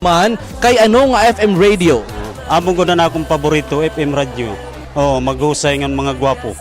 Man, kay ano nga FM radio? Among ko na akong paborito, FM radio. Oh, maghusay ng mga gwapo.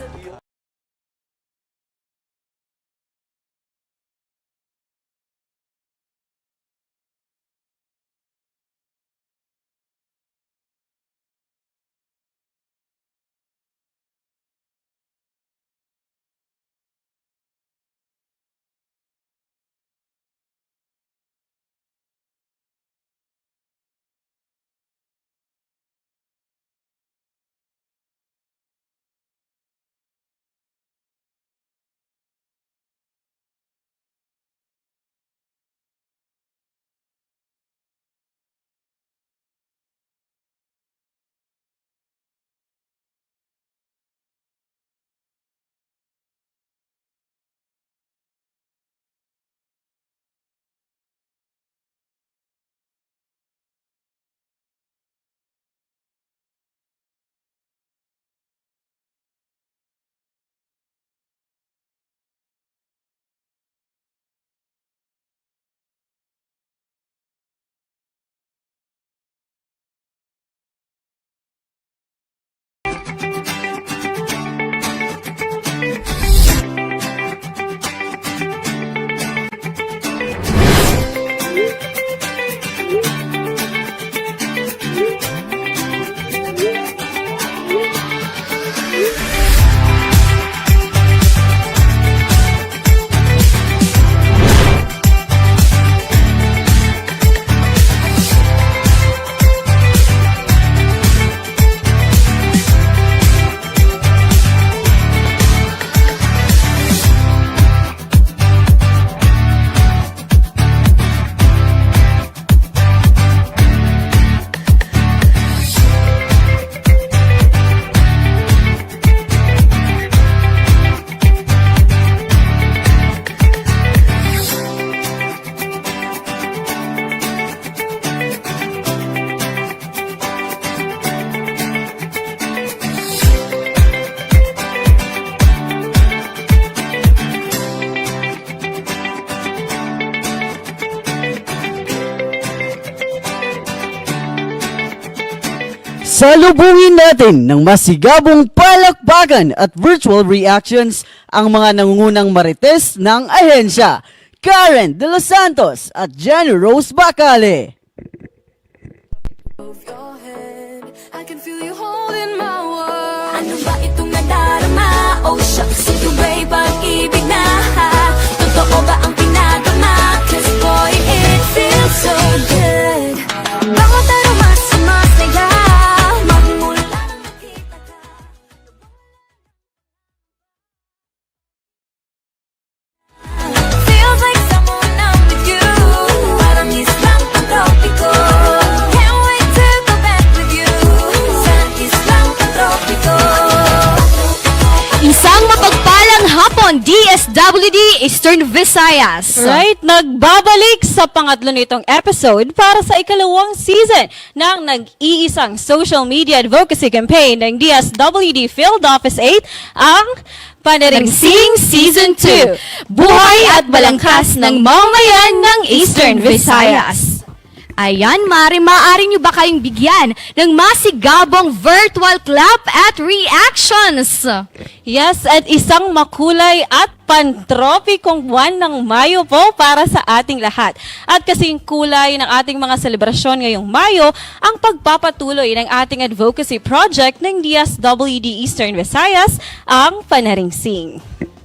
Salubungin natin ng masigabong palakpakan at virtual reactions ang mga nangungunang marites ng ahensya, Karen De Los Santos at Jenny Rose Bacale. I can feel you holding my world. Ano ba itong nadarama? Oh shucks, ito ba'y pag-ibig na? Totoo ba ang pinagama? Cause boy, it feels so good. Bawat aroma sumasaya. Magmula nang nakita ka. Feels like someone I'm with you. Parang islang pantropiko. Can't wait to go back with you. Sa islang pantropiko. Isang mapagpalang hapon, DSWD Eastern Visayas. Right, nagbabalik sa pangatlo nitong episode para sa ikalawang season ng nag-iisang social media advocacy campaign ng DSWD Field Office 8, ang Panaringsing Season 2. Buhay at balangkas ng mamayan ng Eastern Visayas. Ayan, maaari nyo ba kayong bigyan ng masigabong virtual clap at reactions? Yes, at isang makulay at pantropikong buwan ng Mayo po para sa ating lahat. At kasing kulay ng ating mga selebrasyon ngayong Mayo, ang pagpapatuloy ng ating advocacy project ng DSWD Eastern Visayas, ang Panaringsing.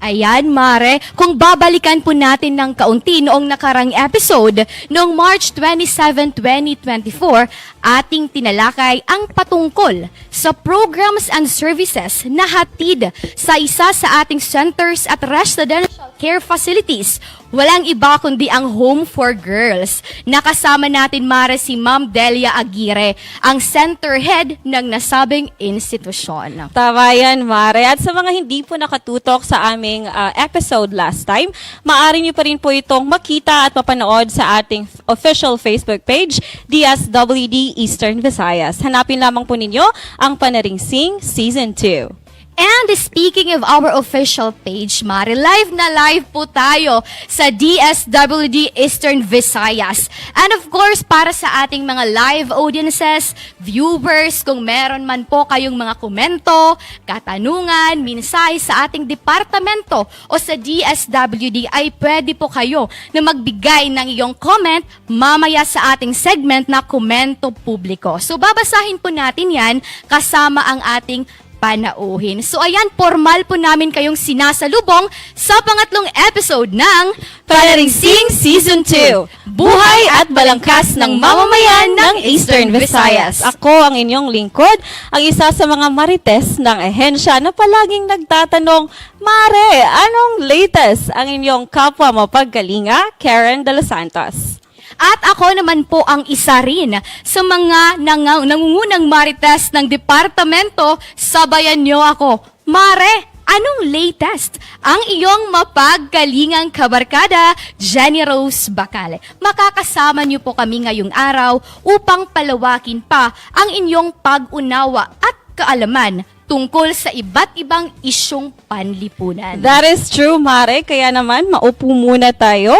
Ayan, Mare, kung babalikan po natin ng kaunti noong nakarang episode, noong March 27, 2024, ating tinalakay ang patungkol sa programs and services na hatid sa isa sa ating centers at residential care facilities. Walang iba kundi ang Home for Girls. Nakasama natin, Mare, si Ma'am Delia Aguirre, ang center head ng nasabing institusyon. Tama yan, Mare. At sa mga hindi po nakatutok sa aming episode last time, maaari niyo pa rin po itong makita at mapanood sa ating official Facebook page, DSWD Eastern Visayas. Hanapin lamang po ninyo ang Panaringsing Season 2. And speaking of our official page, Mari, live na live po tayo sa DSWD Eastern Visayas. And of course, para sa ating mga live audiences, viewers, kung meron man po kayong mga komento, katanungan, mensahe sa ating departamento o sa DSWD, ay pwede po kayo na magbigay ng iyong comment mamaya sa ating segment na komento publiko. So babasahin po natin yan kasama ang ating panauhin. So ayan, formal po namin kayong sinasalubong sa pangatlong episode ng Panaringsing Season 2, Buhay at Balangkas ng Mamamayan ng Eastern Visayas. Ako ang inyong lingkod, ang isa sa mga marites ng ahensya na palaging nagtatanong, Mare, anong latest? Ang inyong kapwa mapagkalinga, Karen de los Santos. At ako naman po ang isa rin sa mga nangungunang marites ng departamento. Sabayan niyo ako. Mare, anong latest? Ang iyong mapagkalingang kabarkada, Jenny Rose Bacale. Makakasama niyo po kami ngayong araw upang palawakin pa ang inyong pag-unawa at kaalaman tungkol sa iba't ibang isyong panlipunan. That is true, Mare. Kaya naman, maupo muna tayo.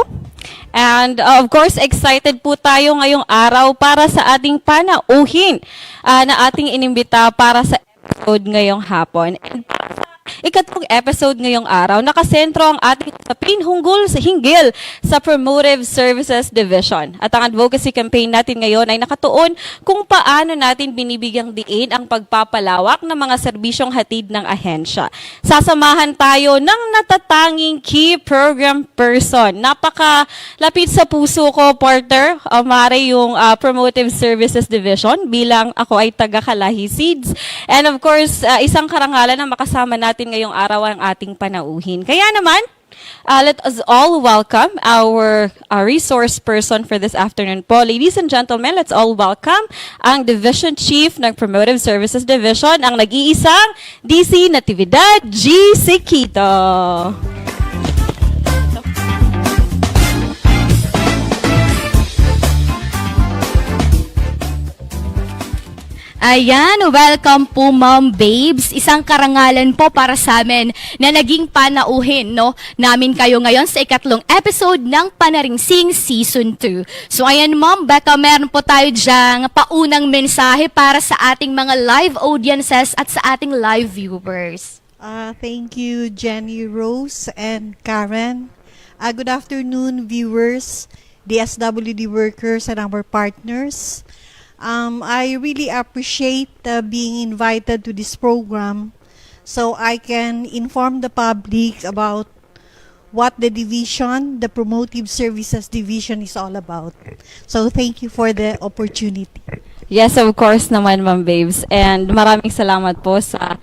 And of course, excited po tayo ngayong araw para sa ating panauhin na ating inimbita para sa episode ngayong hapon. And para sa ikatlong episode ngayong araw, nakasentro ang ating usapin hinggil sa Promotive Services Division. At ang advocacy campaign natin ngayon ay nakatuon kung paano natin binibigyang diin ang pagpapalawak ng mga serbisyong hatid ng ahensya. Sasamahan tayo ng natatanging key program person. Napakalapit sa puso ko, partner, Mare, yung Promotive Services Division bilang ako ay taga-Kalahi Seeds. And of course, isang karangalan na makasama natin ngayong araw ang ating panauhin. Kaya naman, let us all welcome our resource person for this afternoon po. Ladies and gentlemen, let's all welcome ang Division Chief ng Promotive Services Division, ang nag-iisang DC Natividad G. Siquito. Ayan, welcome po Ma'am Babes. Isang karangalan po para sa amin na naging panauhin namin kayo ngayon sa ikatlong episode ng Panaringsing Season 2. So ayan Ma'am, baka meron po tayo dyang paunang mensahe para sa ating mga live audiences at sa ating live viewers. Thank you, Jenny Rose and Karen. Good afternoon, viewers, DSWD workers, and our partners. I really appreciate being invited to this program so I can inform the public about what the division, the Promotive Services Division is all about. So thank you for the opportunity. Yes, of course naman, Ma'am Babes. And maraming salamat po sa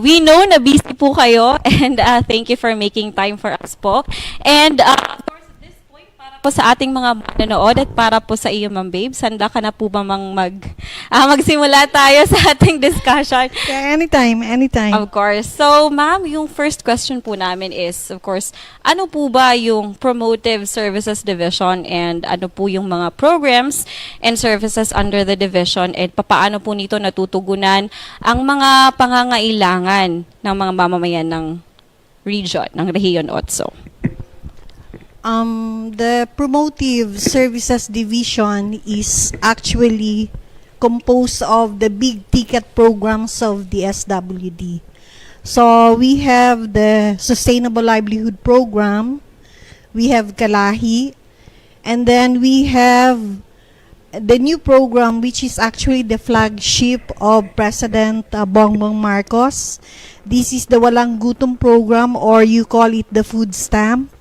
we know na busy po kayo and thank you for making time for us po. And of course, at this point, para po sa ating mga manonood at para po sa iyo, Ma'am Babes, handa ka na po ba magsimula tayo sa ating discussion? Yeah, anytime. Of course. So, Ma'am, yung first question po namin is, of course, ano po ba yung Promotive Services Division and ano po yung mga programs and services under the division and papaano po nito natutugunan ang mga pangangailangan ng mga mamamayan ng region, ng Rehiyon 8? The Promotive Services Division is actually composed of the big ticket programs of the DSWD. So we have the Sustainable Livelihood Program, we have Kalahi, and then we have the new program which is actually the flagship of President Bongbong Marcos. This is the Walang Gutom program, or you call it the food stamp.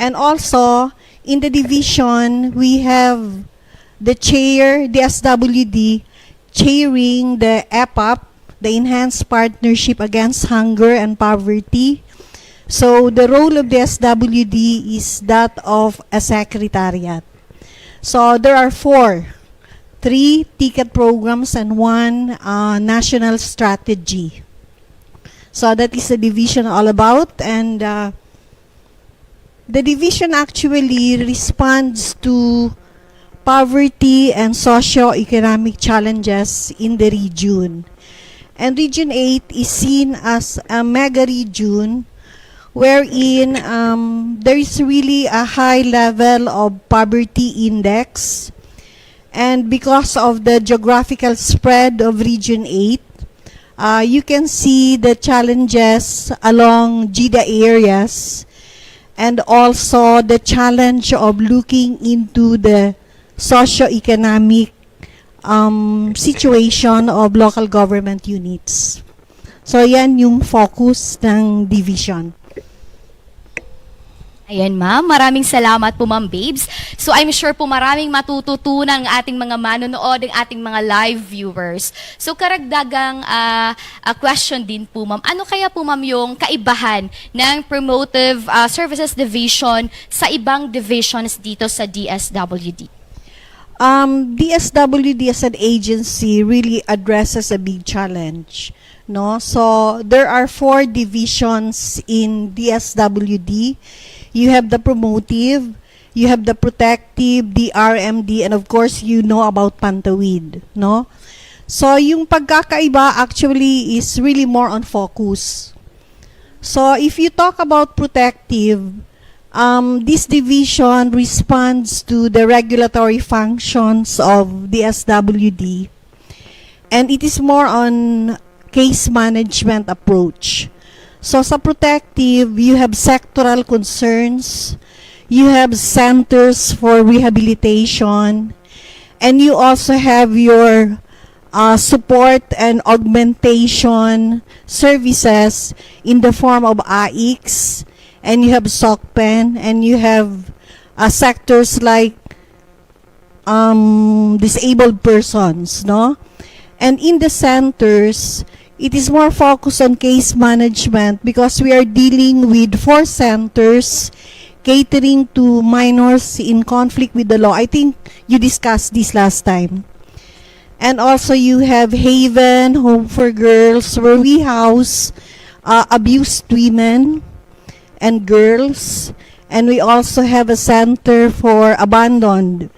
And also, in the division, we have the chair, the DSWD, chairing the EPUP, the Enhanced Partnership Against Hunger and Poverty. So, the role of the DSWD is that of a secretariat. So, there are 3 ticket programs and 1 national strategy. So, that is the division all about. And the division actually responds to poverty and socio-economic challenges in the region. And Region 8 is seen as a mega region wherein there is really a high level of poverty index. And because of the geographical spread of Region 8, you can see the challenges along GIDA areas and also the challenge of looking into the socio-economic situation of local government units. So yan yung focus ng division. Ayan ma'am, maraming salamat po ma'am Babes. So I'm sure po maraming matututunan ng ating mga manonood, ng ating mga live viewers. So karagdagang question din po ma'am, ano kaya po ma'am yung kaibahan ng Promotive Services Division sa ibang divisions dito sa DSWD? DSWD as an agency really addresses a big challenge. No? So there are 4 divisions in DSWD. You have the promotive, you have the protective, the RMD, and of course, you know about Pantawid, no? So, yung pagkakaiba actually is really more on focus. So, if you talk about protective, this division responds to the regulatory functions of the SWD, and it is more on case management approach. So sa protective, you have sectoral concerns, you have centers for rehabilitation, and you also have your support and augmentation services in the form of AICS, and you have SOCPEN, and you have sectors like disabled persons, no? And in the centers, it is more focused on case management because we are dealing with 4 centers catering to minors in conflict with the law. I think you discussed this last time. And also you have Haven, Home for Girls, where we house abused women and girls. And we also have a center for abandoned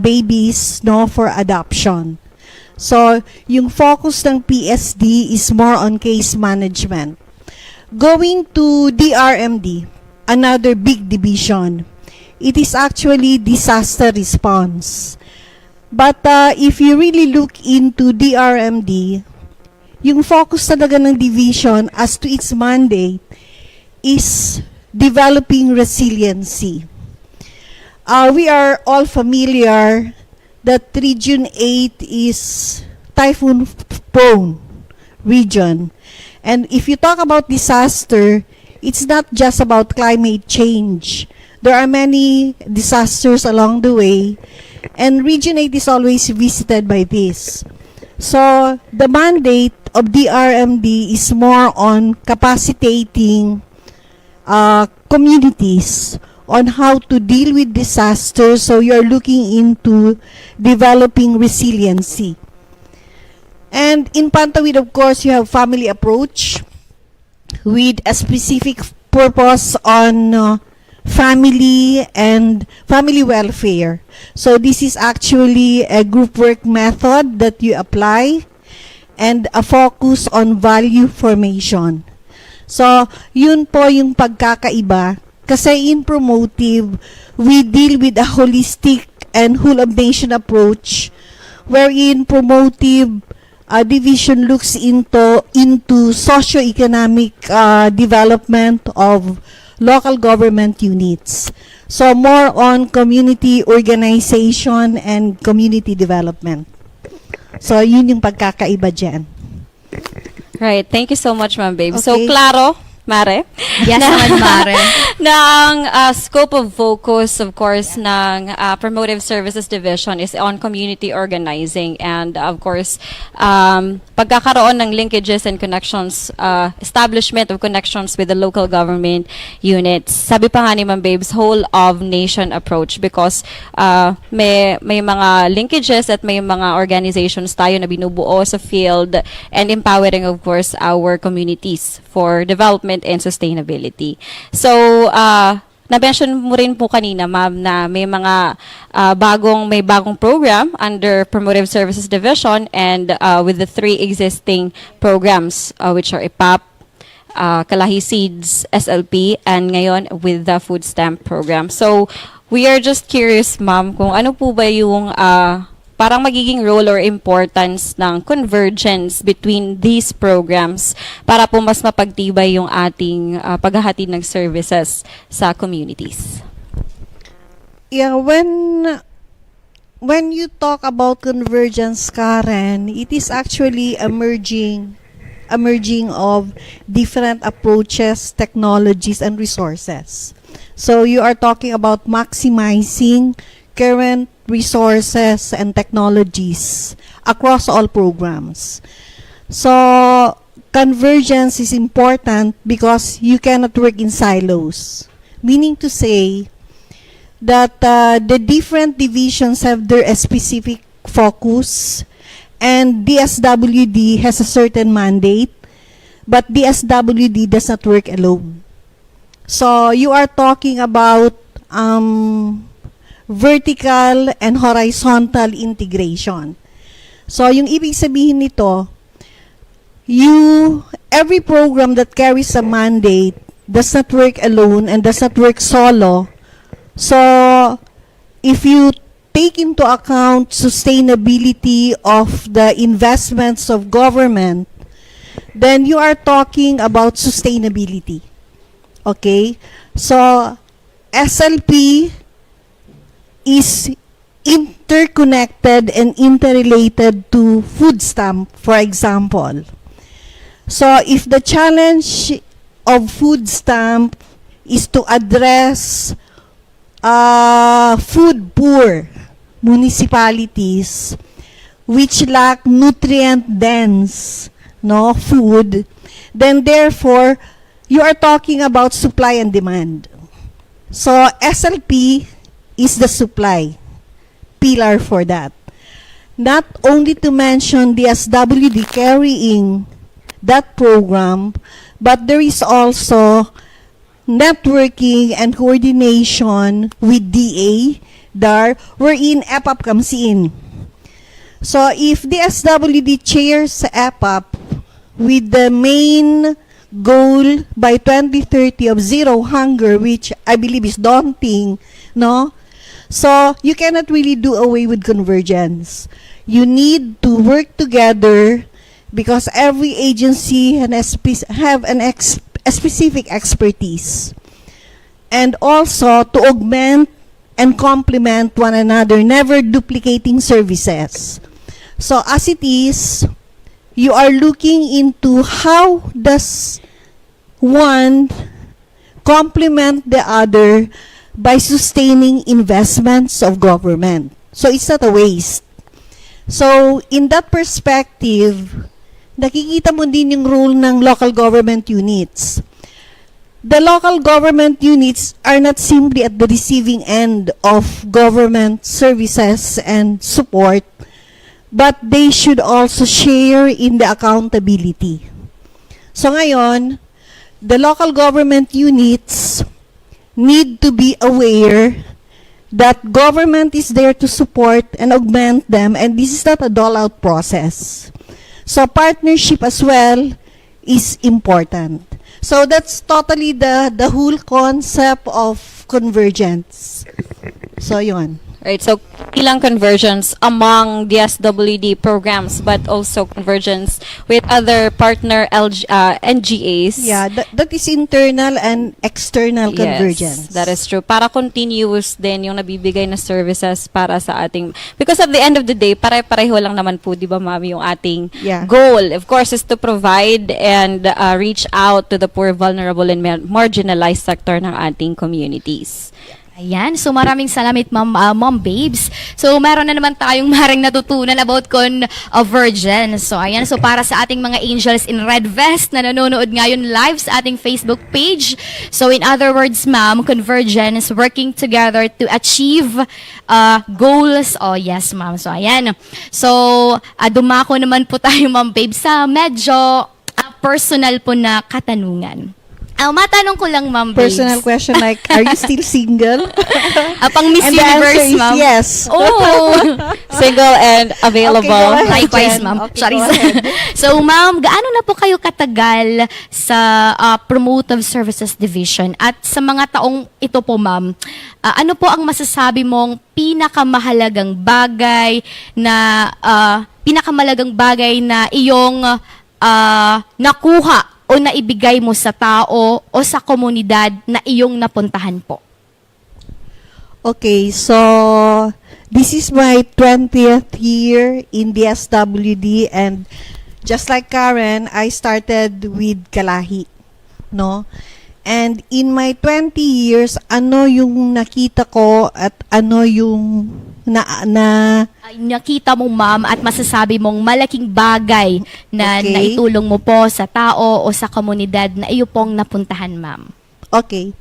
babies, no, for adoption. So, yung focus ng PSD is more on case management. Going to DRMD, another big division, it is actually disaster response. But if you really look into DRMD, yung focus talaga ng division as to its mandate is developing resiliency. We are all familiar that Region 8 is typhoon-prone region. And if you talk about disaster, it's not just about climate change. There are many disasters along the way, and Region 8 is always visited by this. So, the mandate of DRMD is more on capacitating communities on how to deal with disasters, so you're looking into developing resiliency. And in Pantawid, of course, you have family approach with a specific purpose on family and family welfare. So this is actually a group work method that you apply and a focus on value formation. So yun po yung pagkakaiba. Kasi in promotive, we deal with a holistic and whole-of-nation approach wherein promotive division looks into socio-economic development of local government units. So more on community organization and community development. So yun yung pagkakaiba dyan. Right. Thank you so much, Ma'am Babe. Okay. So, klaro, Mare. Yes naman Mare. ng scope of focus, of course, ng Promotive Services Division is on community organizing and, of course, pagkakaroon ng linkages and connections, establishment of connections with the local government units. Sabi pa nga ni Ma'am Babes, whole of nation approach because may mga linkages at may mga organizations tayo na binubuo sa field and empowering, of course, our communities for development and sustainability. So, na-mention mo rin po kanina, ma'am, na may mga may bagong program under Promotive Services Division and with the 3 existing programs which are IPAP, Kalahi Seeds, SLP, and ngayon with the food stamp program. So, we are just curious, ma'am, kung ano po ba yung parang magiging role or importance ng convergence between these programs para po mas mapagtibay yung ating paghahatid ng services sa communities. Yeah, when you talk about convergence, Karen, it is actually a merging of different approaches, technologies, and resources. So you are talking about maximizing current resources and technologies across all programs. So convergence is important because you cannot work in silos, meaning to say that the different divisions have their specific focus, and DSWD has a certain mandate, but DSWD does not work alone. So you are talking about vertical and horizontal integration. So yung ibig sabihin nito, every program that carries a mandate does not work alone and does not work solo. So if you take into account sustainability of the investments of government, then you are talking about sustainability. Okay? So SLP is interconnected and interrelated to food stamp, for example. So if the challenge of food stamp is to address food poor municipalities which lack nutrient dense food, then therefore you are talking about supply and demand. So SLP is the supply pillar for that. Not only to mention the DSWD carrying that program, but there is also networking and coordination with DA, DAR, wherein EPAP comes in. So if the DSWD chairs EPAP with the main goal by 2030 of zero hunger, which I believe is daunting, no? So you cannot really do away with convergence. You need to work together because every agency have a specific expertise. And also to augment and complement one another, never duplicating services. So as it is, you are looking into how does one complement the other by sustaining investments of government. So it's not a waste. So in that perspective, nakikita mo din yung role ng local government units. The local government units are not simply at the receiving end of government services and support, but they should also share in the accountability. So ngayon, the local government units need to be aware that government is there to support and augment them, and this is not a dole-out process. So partnership as well is important. So that's totally the whole concept of convergence. So yun. Right, so ilang convergence among DSWD programs, but also convergence with other partner NGAs. Yeah, that is internal and external convergence. Yes, that is true. Para continuous din yung nabibigay na services para sa ating, because at the end of the day, pare-pareho lang naman po, di ba ma'am, yung ating goal, of course, is to provide and reach out to the poor, vulnerable, and marginalized sector ng ating communities. Ayan, so maraming salamat Ma'am Babes. So meron na naman tayong maring natutunan about convergence. So ayan, so para sa ating mga angels in red vest na nanonood ngayon live sa ating Facebook page. So in other words, ma'am, convergence, working together to achieve goals. Oh yes, ma'am. So ayan. So dumako naman po tayo Ma'am Babes sa medyo personal po na katanungan. Matanong ko lang, Ma'am Babes. Personal question like, are you still single? Pang Miss And the answer Universe, is Ma'am. yes. Oh, Single and available. Okay, go ahead. likewise, Jen. Ma'am. Okay, Sorry. go ahead. So, Ma'am, gaano na po kayo katagal sa Promotive Services Division? At sa mga taong ito po, Ma'am, ano po ang masasabi mong pinakamahalagang bagay na iyong nakuha o naibigay mo sa tao o sa komunidad na iyong napuntahan po? Okay, so this is my 20th year in DSWD, and just like Karen, I started with Kalahi, no? And in my 20 years, ano yung nakita ko at ano yung Ay, nakita mo, Ma'am, at masasabi mong malaking bagay na Okay. naitulong mo po sa tao o sa komunidad na iyo pong napuntahan, Ma'am? Okay.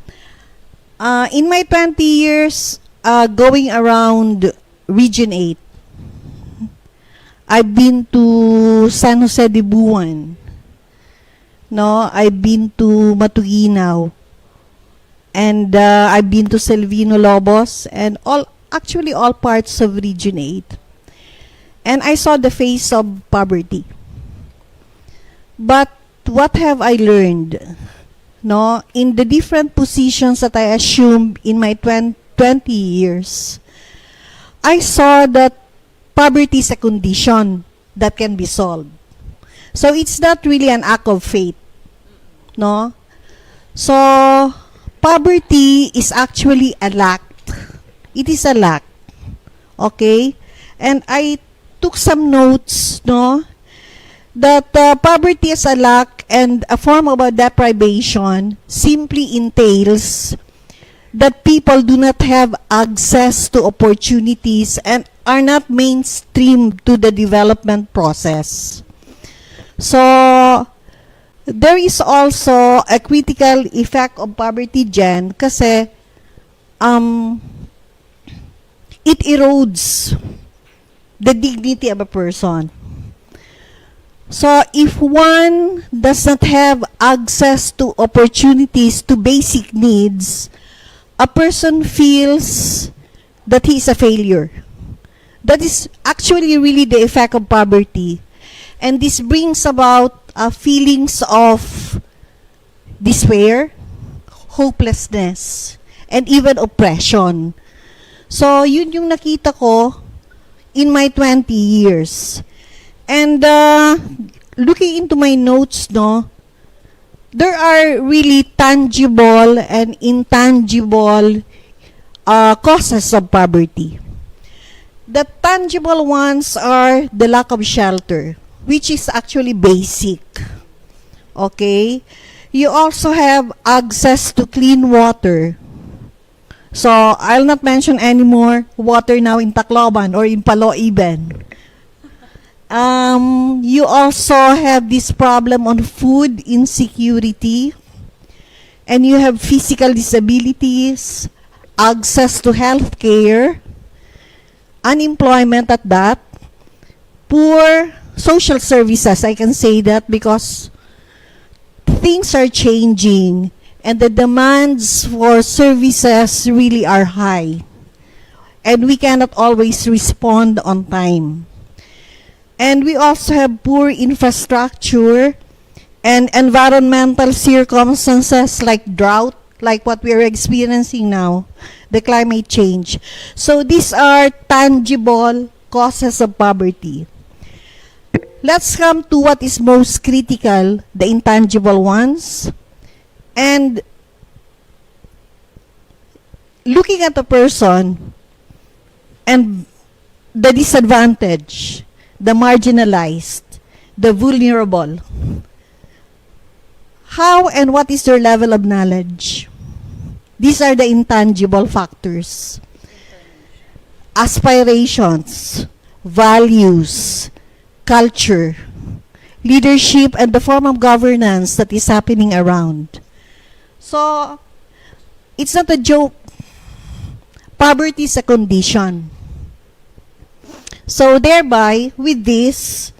In my 20 years going around Region 8, I've been to San Jose de Buwan. No, I've been to Matuguinaw. And I've been to Selvino Lobos and actually all parts of Region 8. And I saw the face of poverty. But what have I learned? No, in the different positions that I assumed in my 20 years, I saw that poverty is a condition that can be solved. So it's not really an act of faith. No? So poverty is actually a lack. It is a lack. Okay? And I took some notes, no? That poverty is a lack and a form of a deprivation simply entails that people do not have access to opportunities and are not mainstream to the development process. So, there is also a critical effect of poverty, Jen, kasi it erodes the dignity of a person. So, if one does not have access to opportunities, to basic needs, a person feels that he is a failure. That is actually really the effect of poverty. And this brings about feelings of despair, hopelessness, and even oppression. So, yun yung nakita ko in my 20 years. And looking into my notes, no, there are really tangible and intangible causes of poverty. The tangible ones are the lack of shelter, which is actually basic. Okay? You also have access to clean water. So, I'll not mention anymore water now in Tacloban or in Palo even. You also have this problem on food insecurity, and you have physical disabilities, access to health care, unemployment at that, poor social services. I can say that because things are changing and the demands for services really are high, and we cannot always respond on time. And we also have poor infrastructure and environmental circumstances like drought, like what we are experiencing now, the climate change. So these are tangible causes of poverty. Let's come to what is most critical, the intangible ones. And looking at a person and the disadvantaged, the marginalized, the vulnerable, how and what is their level of knowledge? These are the intangible factors. Aspirations, values, culture, leadership, and the form of governance that is happening around. So, it's not a joke. Poverty is a condition. So, thereby, with this,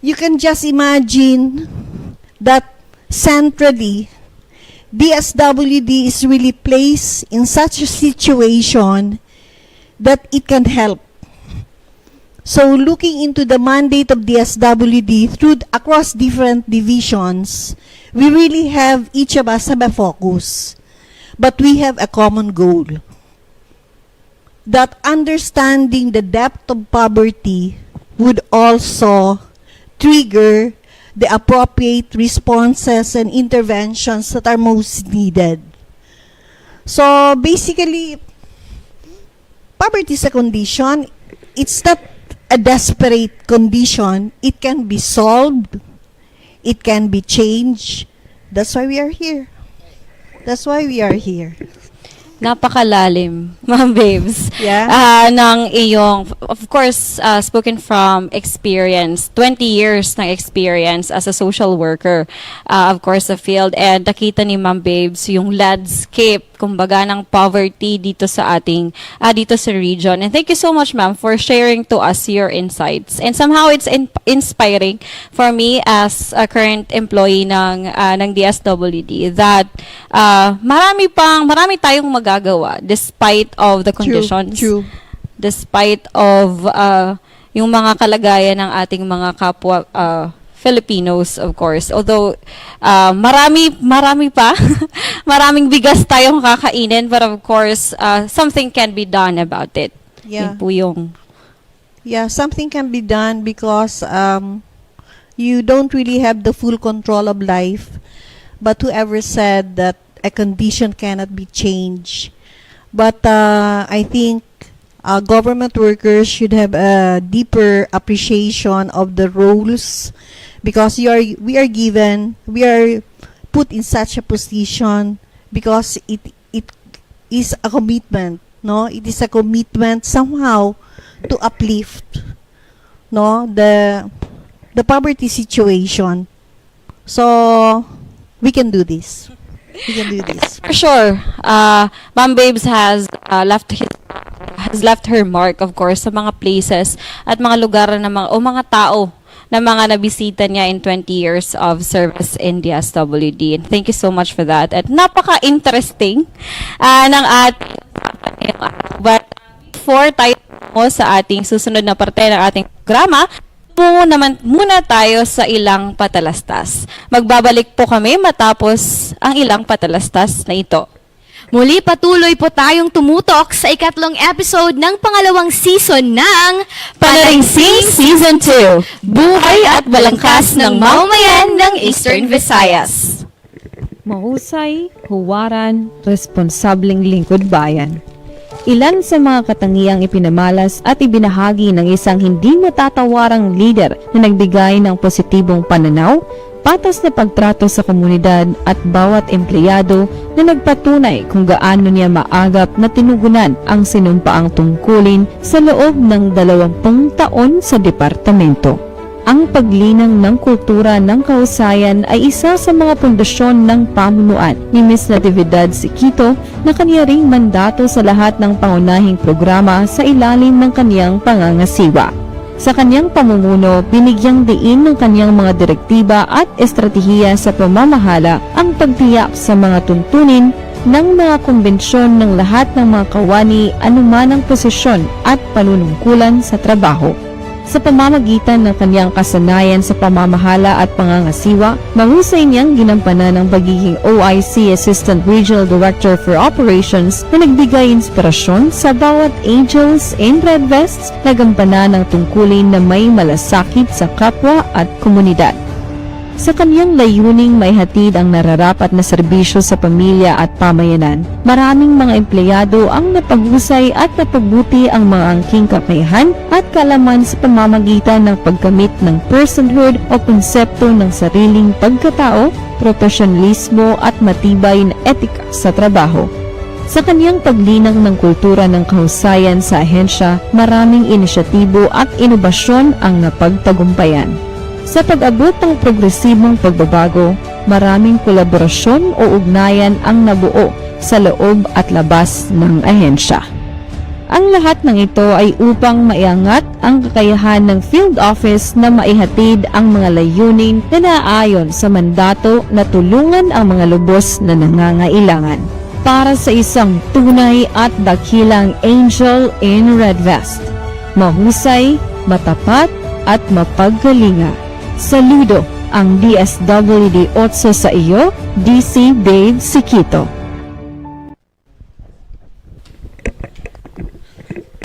you can just imagine that centrally, DSWD is really placed in such a situation that it can help. So looking into the mandate of DSWD across different divisions, we really have, each of us have a focus, but we have a common goal. That understanding the depth of poverty would also trigger the appropriate responses and interventions that are most needed. So basically, poverty is a condition. It's not a desperate condition. It can be solved. It can be changed. That's why we are here. That's why we are here. Napakalalim, Ma'am Babes. Yeah. Ng iyong, of course, spoken from experience, 20 years ng experience as a social worker, of course, sa field. And nakita ni Ma'am Babes yung landscape, kumbaga, ng poverty dito sa ating, dito sa region. And thank you so much, ma'am, for sharing to us your insights. And somehow it's inspiring for me as a current employee ng DSWD that marami tayong magagawa despite of the conditions. True. Despite of yung mga kalagayan ng ating mga kapwa Filipinos, of course. Although, marami pa. Maraming bigas tayong kakainin, but of course, something can be done about it. Yeah. Yun po yung... Yeah, something can be done because you don't really have the full control of life. But whoever said that a condition cannot be changed. But I think government workers should have a deeper appreciation of the roles, because we are put in such a position because it is a commitment, no? It is a commitment somehow to uplift, no, the poverty situation. So we can do this. We can do this. For sure, Ma'am Babes has left her mark, of course, sa mga places at mga lugar na mga tao na mga nabisita niya in 20 years of service in DSWD. And thank you so much for that. At napaka-interesting ng ating but before tayo sa ating susunod na parte ng ating programa, muna tayo sa ilang patalastas. Magbabalik po kami matapos ang ilang patalastas na ito. Muli patuloy po tayong tumutok sa ikatlong episode ng pangalawang season ng Panaringsing Season 2, Buhay at Balangkas ng Mamamayan ng Eastern Visayas. Mahusay, huwaran, responsableng lingkod bayan. Ilan sa mga katangiang ipinamalas at ibinahagi ng isang hindi matatawarang leader na nagbigay ng positibong pananaw, patas na pagtrato sa komunidad at bawat empleyado na nagpatunay kung gaano niya maagap na tinugunan ang sinumpaang tungkulin sa loob ng 20 taon sa departamento. Ang paglinang ng kultura ng kahusayan ay isa sa mga pundasyon ng pamunuan ni Ms. Natividad Siquito na kaniya ring mandato sa lahat ng pangunahing programa sa ilalim ng kaniyang pangangasiwa. Sa kaniyang pamumuno, binigyang diin ng kaniyang mga direktiba at estratehiya sa pamamahala ang pagtiyak sa mga tuntunin ng mga kumbensyon ng lahat ng mga kawani anuman ang posisyon at panunungkulan sa trabaho. Sa pamamagitan ng kaniyang kasanayan sa pamamahala at pangangasiwa, mahusay niyang ginampanan ang pagiging OIC Assistant Regional Director for Operations na nagbigay inspirasyon sa bawat angels in red vests na gampanan ng tungkulin na may malasakit sa kapwa at komunidad. Sa kaniyang layuning may hatid ang nararapat na serbisyo sa pamilya at pamayanan, maraming mga empleyado ang napaghusay at napagbuti ang mga angking kakayahan at kalaman sa pamamagitan ng pagkamit ng personhood o konsepto ng sariling pagkatao, profesionalismo at matibay na etika sa trabaho. Sa kaniyang paglinang ng kultura ng kahusayan sa ahensya, maraming inisyatibo at inobasyon ang napagtagumpayan. Sa pag-abot ng progresibong pagbabago, maraming kolaborasyon o ugnayan ang nabuo sa loob at labas ng ahensya. Ang lahat ng ito ay upang maiangat ang kakayahan ng field office na maihatid ang mga layunin na naayon sa mandato na tulungan ang mga lubos na nangangailangan. Para sa isang tunay at dakilang angel in red vest, mahusay, matapat at mapagkalinga. Saludo ang DSWD 8 sa iyo, DC Babe Sikito.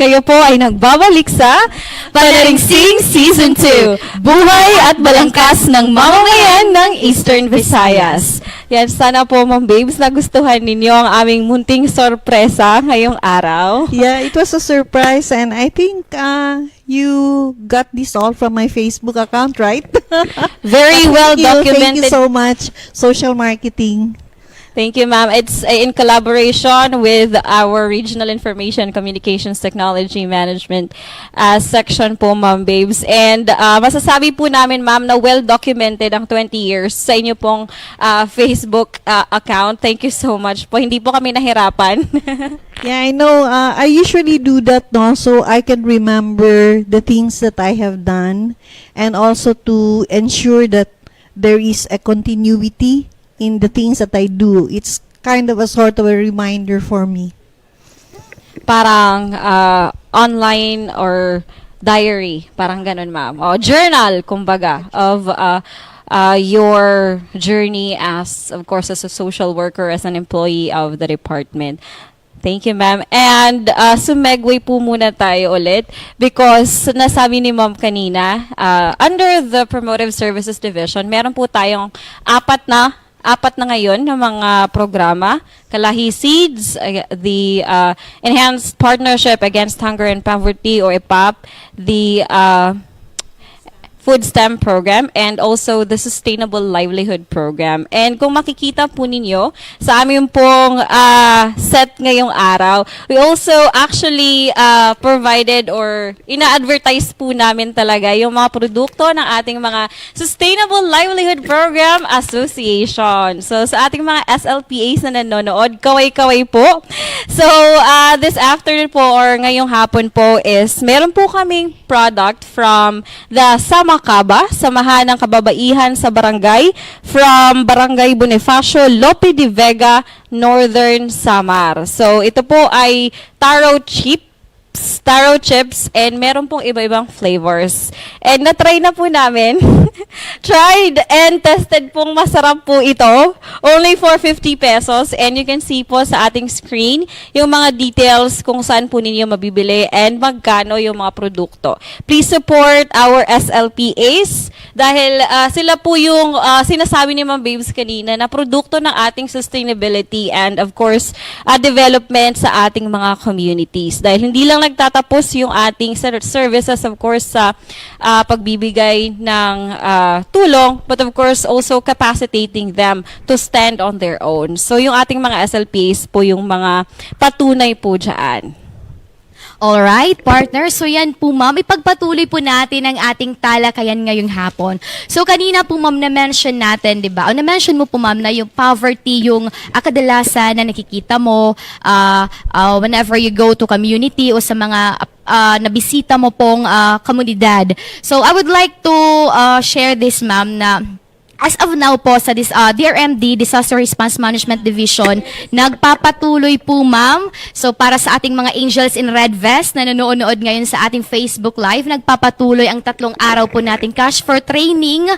Kayo po ay nagbabalik sa Panaringsing Season 2, Buhay at Balangkas ng Mamamayan ng Eastern Visayas. Yan, sana po Ma'am Babes nagustuhan ninyo ang aming munting sorpresa ngayong araw. Yeah, it was a surprise, and I think you got this all from my Facebook account, right? Very well Thank you documented. so much, social marketing. Thank you, ma'am. It's in collaboration with our Regional Information Communications Technology Management section po, Ma'am Babes. And masasabi po namin, ma'am, na well-documented ang 20 years sa inyo pong Facebook account. Thank you so much po. Hindi po kami nahirapan. Yeah, I know. I usually do that, no, so I can remember the things that I have done, and also to ensure that there is a continuity in the things that I do. It's kind of a sort of a reminder for me. Parang online or diary, parang ganun, ma'am. O journal, kumbaga, of your journey as, of course, as a social worker, as an employee of the department. Thank you, ma'am. And sumegway po muna tayo ulit because nasabi ni ma'am kanina, under the Promotive Services Division, meron po tayong apat na ngayon ng mga programa. Kalahi Seeds, the Enhanced Partnership Against Hunger and Poverty or EPAP, the Food Stamp Program, and also the Sustainable Livelihood Program. And kung makikita po ninyo sa amin pong set ngayong araw, we also actually provided or ina-advertise po namin talaga yung mga produkto ng ating mga Sustainable Livelihood Program Association. So sa ating mga SLPAs na nanonood, kaway-kaway po. So this afternoon po or ngayong hapon po is meron po kaming product from the Makaba, Samahan ng Kababaihan sa Barangay, from Barangay Bonifacio, Lope de Vega, Northern Samar. So ito po ay taro chips, and meron pong iba-ibang flavors. And na-try na po namin. Tried and tested pong masarap po ito. Only for 50 pesos. And you can see po sa ating screen yung mga details kung saan po ninyo mabibili and magkano yung mga produkto. Please support our SLPAs dahil sila po yung sinasabi ni Ma'am Babes kanina na produkto ng ating sustainability and of course development sa ating mga communities. Dahil hindi lang nagtatapos yung ating services, of course, sa pagbibigay ng tulong, but of course also capacitating them to stand on their own. So yung ating mga SLPs po yung mga patunay po dyan. Alright, partner. So yan po, ma'am. Ipagpatuloy po natin ang ating talakayan ngayong hapon. So kanina po, ma'am, na-mention natin, di ba? O na-mention mo po, ma'am, na yung poverty, yung kadalasan na nakikita mo whenever you go to community o sa mga nabisita mo pong komunidad. So I would like to share this, ma'am, na as of now po sa DRMD, Disaster Response Management Division, nagpapatuloy po, ma'am. So para sa ating mga Angels in Red Vest na nanonood ngayon sa ating Facebook Live, nagpapatuloy ang 3 araw po nating cash for training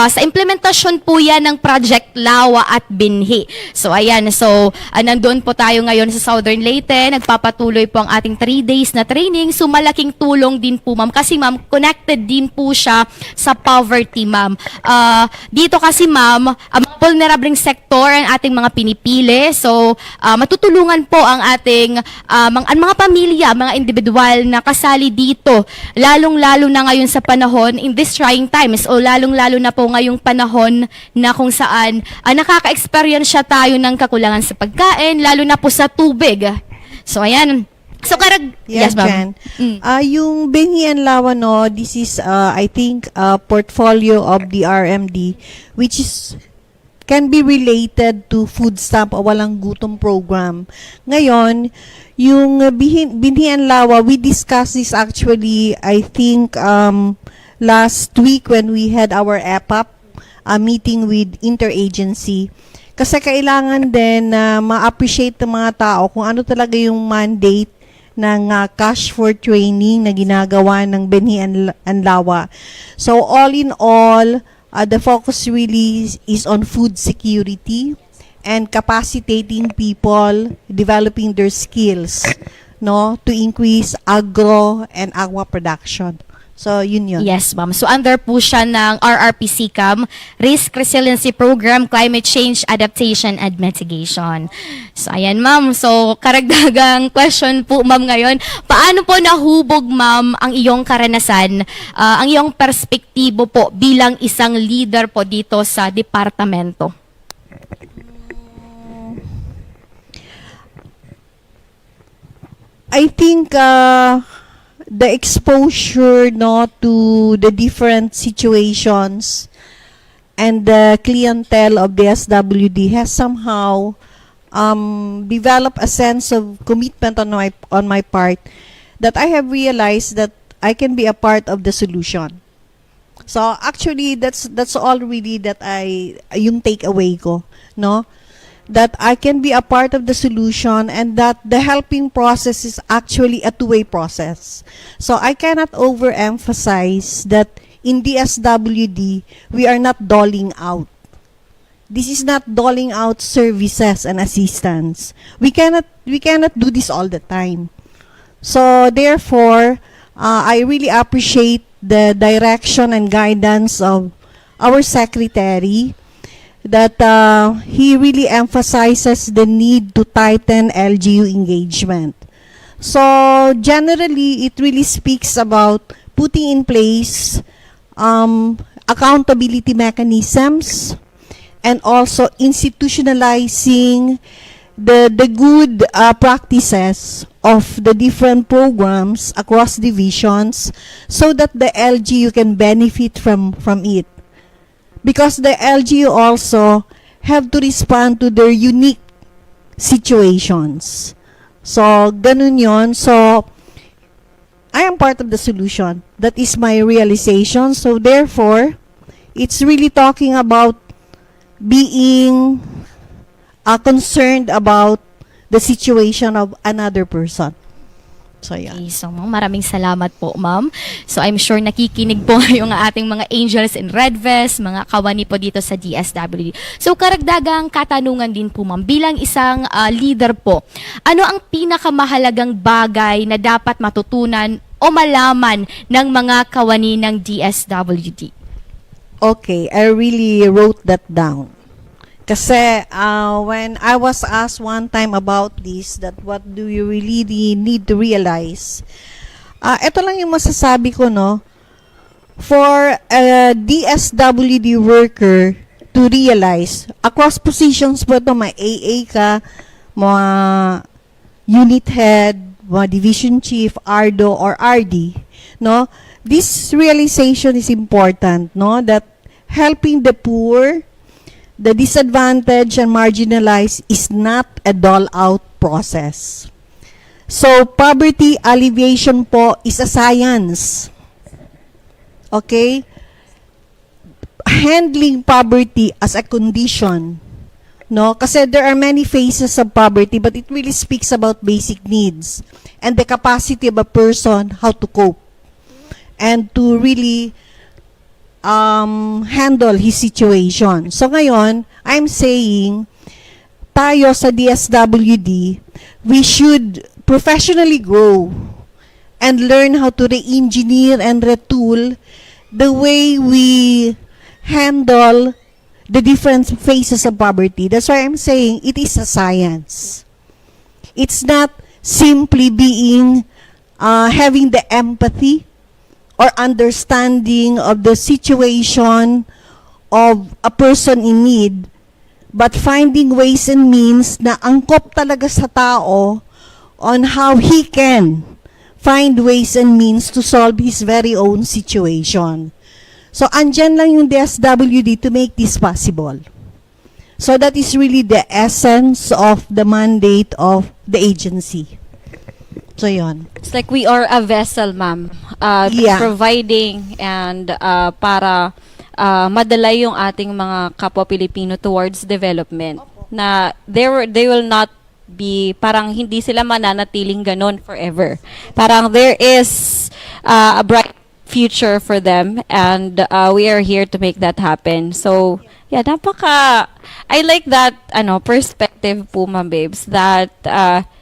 sa implementasyon po yan ng Project Lawa at Binhi. So ayan, so nandoon po tayo ngayon sa Southern Leyte, nagpapatuloy po ang ating 3 days na training. So malaking tulong din po, ma'am, kasi ma'am, connected din po siya sa poverty, ma'am. Dito kasi, ma'am, mga vulnerable sector ang ating mga pinipili. So, matutulungan po ang ating mga pamilya, mga individual na kasali dito. Lalong-lalo na ngayon sa panahon, in these trying times, o lalong-lalo na po ngayong panahon na kung saan nakaka-experience siya tayo ng kakulangan sa pagkain, lalo na po sa tubig. So, ayan. So, yes, ma'am. Yung Binhi and Lawa, no, this is, I think, a portfolio of the RMD, which is can be related to food stamp o walang gutom program. Ngayon, Yung Binhi and Lawa, we discussed this actually, I think, last week when we had our EPAP meeting with interagency. Kasi kailangan din na ma-appreciate ng mga tao kung ano talaga yung mandate ng cash for training na ginagawa ng Binhi and Lawa. So all in all, the focus really is on food security and capacitating people, developing their skills, no, to increase agro and aqua production. So, yun. Yes, ma'am. So, under po siya ng RRPCCAM, Risk Resiliency Program, Climate Change Adaptation and Mitigation. So, ayan, ma'am. So, karagdagang question po, ma'am, ngayon. Paano po nahubog, ma'am, ang iyong karanasan, ang iyong perspektibo po bilang isang leader po dito sa departamento? I think the exposure, no, to the different situations and the clientele of the DSWD has somehow developed a sense of commitment on my part that I have realized that I can be a part of the solution. So actually that's all really that yung takeaway ko, no? That I can be a part of the solution and that the helping process is actually a two-way process. So I cannot overemphasize that in DSWD, we are not doling out. This is not doling out services and assistance. We cannot do this all the time. So therefore, I really appreciate the direction and guidance of our secretary, that he really emphasizes the need to tighten LGU engagement. So generally, it really speaks about putting in place accountability mechanisms and also institutionalizing the good practices of the different programs across divisions so that the LGU can benefit from it. Because the LGU also have to respond to their unique situations. So, ganun yon. So, I am part of the solution. That is my realization. So, therefore, it's really talking about being concerned about the situation of another person. So, yeah. Okay, so maraming salamat po, ma'am. So I'm sure nakikinig po yung ating mga angels in red vest, mga kawani po dito sa DSWD. So karagdagang katanungan din po, ma'am, bilang isang leader po, ano ang pinakamahalagang bagay na dapat matutunan o malaman ng mga kawani ng DSWD? Okay, I really wrote that down. Kasi when I was asked one time about this, that what do you really need to realize, ito lang yung masasabi ko, no? For a DSWD worker to realize, across positions po ito, may AA ka, mga unit head, mga division chief, RDO, or RD, no? This realization is important, no? That helping the poor, the disadvantaged and marginalized is not a dole-out process. So, poverty alleviation po is a science. Okay? Handling poverty as a condition. No? Kasi there are many phases of poverty, but it really speaks about basic needs and the capacity of a person how to cope and to really handle his situation. So ngayon, I'm saying, tayo sa DSWD, we should professionally grow and learn how to re-engineer and retool the way we handle the different phases of poverty. That's why I'm saying it is a science. It's not simply being, having the empathy or understanding of the situation of a person in need, but finding ways and means na angkop talaga sa tao on how he can find ways and means to solve his very own situation. So, andyan lang yung DSWD to make this possible. So, that is really the essence of the mandate of the agency. So, yon. It's like we are a vessel, ma'am. Yeah. Providing and para madala yung ating mga kapwa Pilipino towards development. Na they will not be, parang hindi sila mananatiling ganon forever. Parang there is a bright future for them, and we are here to make that happen. So, yeah, I like that perspective po, ma'am babes, that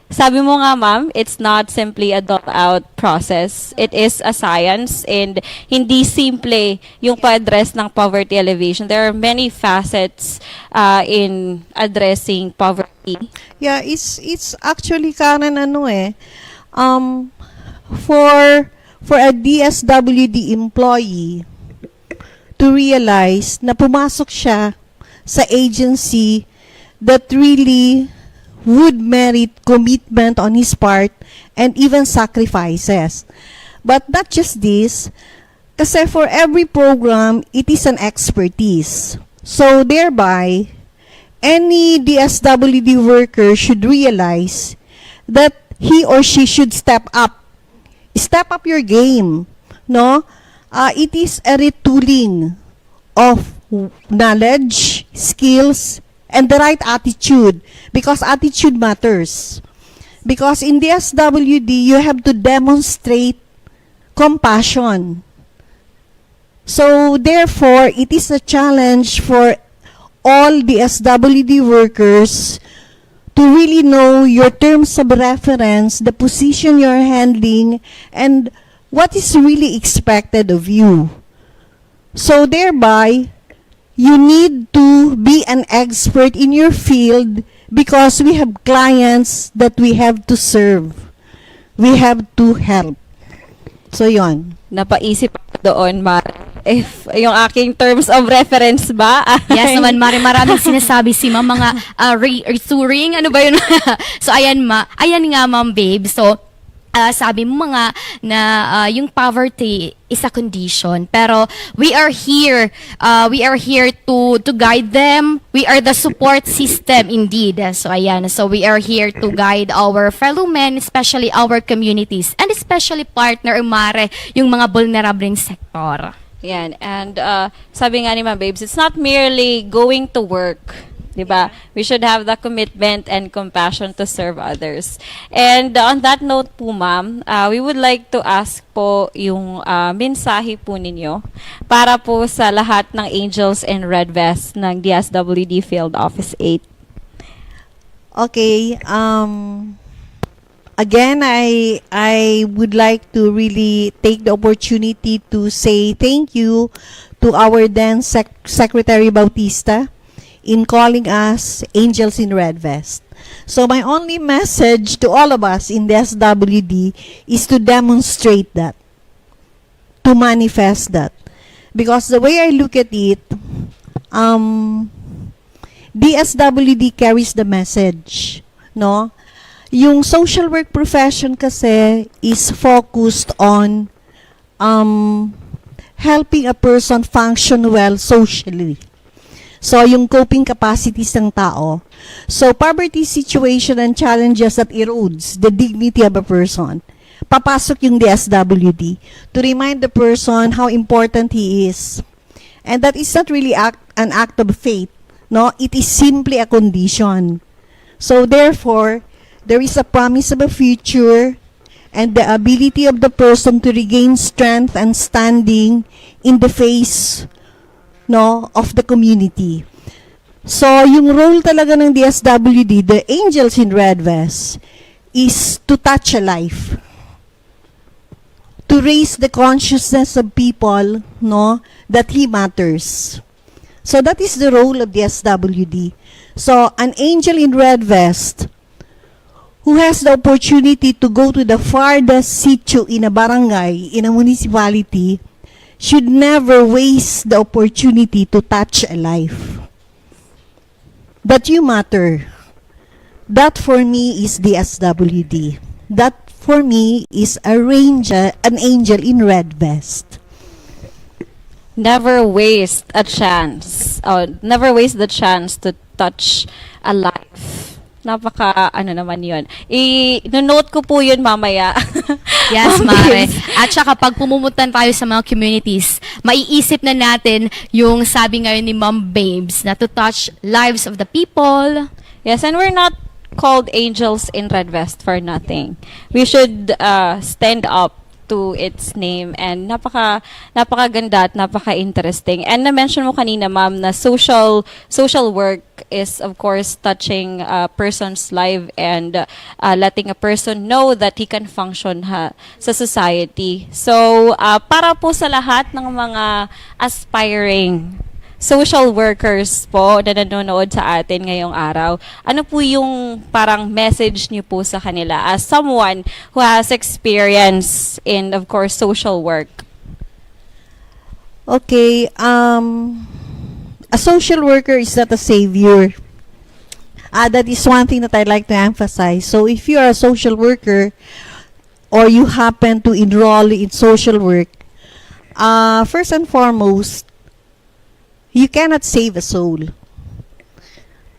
sabi mo nga, ma'am, it's not simply a thought-out process. It is a science, and hindi simple yung pa-address ng poverty alleviation. There are many facets in addressing poverty. Yeah, it's actually, Karen, for a DSWD employee to realize na pumasok siya sa agency that really would merit commitment on his part and even sacrifices. But not just this, kasi for every program, it is an expertise. So thereby, any DSWD worker should realize that he or she should step up your game, no? It is a retooling of knowledge, skills, and the right attitude, because attitude matters. Because in DSWD, you have to demonstrate compassion. So therefore, it is a challenge for all DSWD workers to really know your terms of reference, the position you're handling, and what is really expected of you. So thereby, you need to be an expert in your field because we have clients that we have to serve. We have to help. So, yon. Napaisip ako doon, Mare. If yung aking terms of reference ba? Yes naman, Mare, maraming sinasabi si ma'am, mga reassuring, ano ba yun? So, ayan nga, ma'am, babe. So, sabi mo mga na yung poverty is a condition, pero we are here to guide them. We are the support system indeed. So ayan, so we are here to guide our fellow men, especially our communities, and especially partner Mare, yung mga vulnerable sector. Yan. And sabi nga ni Ma'am Babes, it's not merely going to work. Diba? We should have the commitment and compassion to serve others. And on that note po, ma'am, we would like to ask po yung mensahe po ninyo para po sa lahat ng Angels in Red Vest ng DSWD Field Office 8. Okay. Again, I would like to really take the opportunity to say thank you to our then Secretary Bautista in calling us Angels in Red Vest. So my only message to all of us in the SWD is to demonstrate that, to manifest that. Because the way I look at it, DSWD carries the message, no? Yung social work profession kasi is focused on helping a person function well socially. So, yung coping capacities ng tao. So, poverty situation and challenges that erodes the dignity of a person. Papasok yung DSWD to remind the person how important he is. And that is not really an act of faith. No, it is simply a condition. So, therefore, there is a promise of a future and the ability of the person to regain strength and standing in the face of the community. So, yung role talaga ng DSWD, the Angels in Red Vest, is to touch a life. To raise the consciousness of people, that he matters. So, that is the role of DSWD. So, an Angel in Red Vest who has the opportunity to go to the farthest sitio in a barangay, in a municipality, should never waste the opportunity to touch a life. That you matter. That for me is the SWD. That for me is an angel in red vest. Never waste a chance. Never waste the chance to touch a life. ano naman yun. I-note ko po yun mamaya. Yes, Mare. At saka pag pumumuntan tayo sa mga communities, maiisip na natin yung sabi ngayon ni Ma'am Babes na to touch lives of the people. Yes, and we're not called angels in red vest for nothing. We should stand up to its name, and napakaganda at napaka-interesting. And na-mention mo kanina, ma'am, na social work is of course touching a person's life and letting a person know that he can function sa society. So, para po sa lahat ng mga aspiring social workers po na nanonood sa atin ngayong araw, ano po yung parang message niyo po sa kanila as someone who has experience in, of course, social work? Okay, a social worker is not a savior. That is one thing that I'd like to emphasize. So if you are a social worker or you happen to enroll in social work, first and foremost, you cannot save a soul.